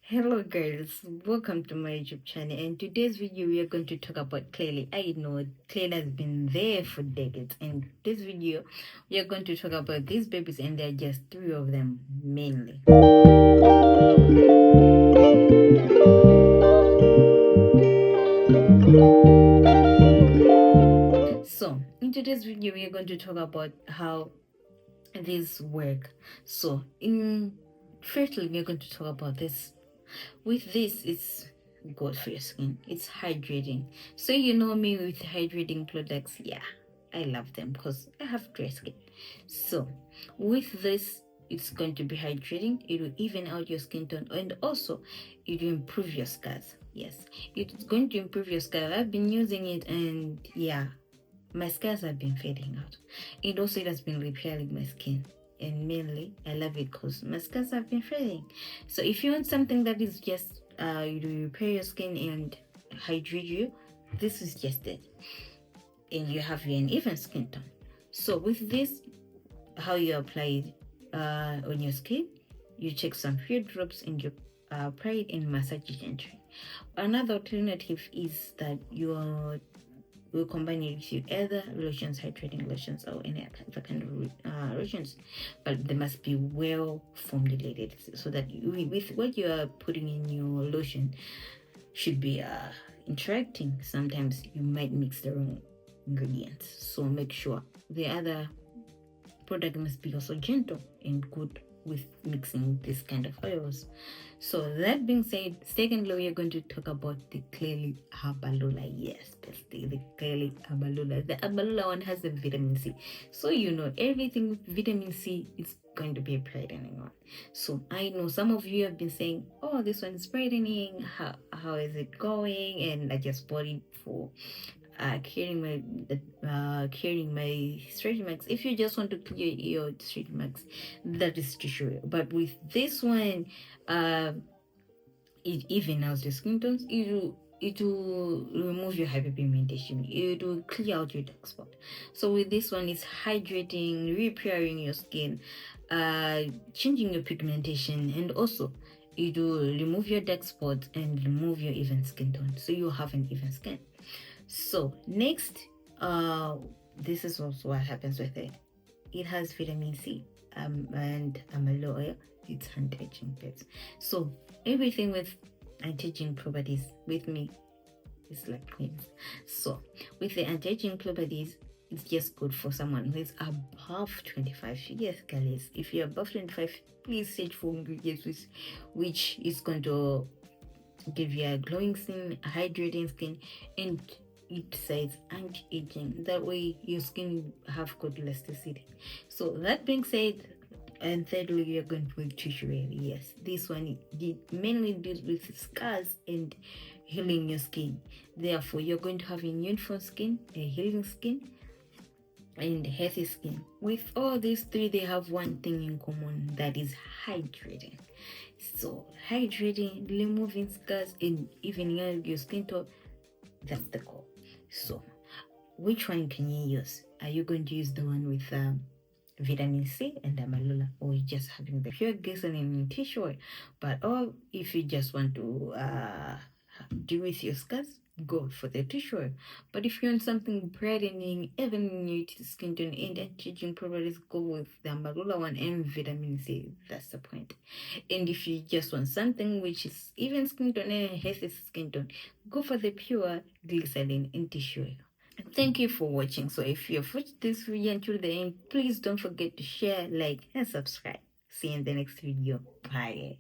Hello guys, welcome to my YouTube channel, and today's video we are going to talk about Clere. I know Clere has been there for decades, and this video we are going to talk about these babies, and there are just three of them mainly. So in today's video we are going to talk about how these work. So firstly we are going to talk about this. With this, it's good for your skin. It's hydrating. So you know me with hydrating products. Yeah, I love them because I have dry skin. So with this, it's going to be hydrating. It will even out your skin tone, and also it will improve your scars. Yes, it's going to improve your scars. I've been using it, and yeah, my scars have been fading out. And also it has been repairing my skin. And mainly I love it because my scars have been fading. So if you want something that is just you repair your skin and hydrate you, this is just it. And you have an even skin tone. So with this, how you apply it on your skin, you take some few drops and you apply it and massage it gently. Another alternative is that we'll combine it with your other lotions, hydrating lotions, or any other kind of lotions, but they must be well formulated so that with what you are putting in your lotion should be interacting. Sometimes you might mix the wrong ingredients, so make sure the other product must be also gentle and good with mixing this kind of oils. So that being said, secondly, we are going to talk about the Clere Abala. Yes, the Clere Abala. The Abala one has the vitamin C. So you know everything with vitamin C is going to be brightening one. So I know some of you have been saying, oh, this one is brightening. How is it going? And I just bought it for carrying my stretch marks. If you just want to clear your stretch marks, that is to show you. But with this one, it even out the skin tones. It will remove your hyperpigmentation. It will clear out your dark spot. So with this one, it's hydrating, repairing your skin, changing your pigmentation, and also it will remove your dark spots and remove your even skin tone. So you have an even skin. So next, this is also what happens with it. It has vitamin C and amylo oil. It's anti-aging bits. So everything with anti-aging properties with me is like twins. So with the anti-aging properties, it's just good for someone who is above 25. Yes, guys, if you're above 25, please search for ingredients which is going to give you a glowing skin, a hydrating skin, and it says anti-aging. That way your skin have good elasticity. So that being said, and thirdly, you're going with tissue area. Yes, this one mainly deals with scars and healing your skin. Therefore, you're going to have a uniform skin, a healing skin, and healthy skin. With all these three, they have one thing in common, that is hydrating. So hydrating, removing scars, and evening out your skin tone, that's the goal. So which one can you use? Are you going to use the one with vitamin C and amalula, or you just having the pure glycerin in tissue oil? But if you just want to deal with your scars, go for the tissue oil. But if you want something brightening, even in your skin tone and anti-aging properties, go with the amalula one and vitamin C. That's the point. And if you just want something which is even skin tone and healthy skin tone, go for the pure glycerin in tissue oil. Thank you for watching. So if you've watched this video until the end, please don't forget to share, like, and subscribe. See you in the next video. Bye.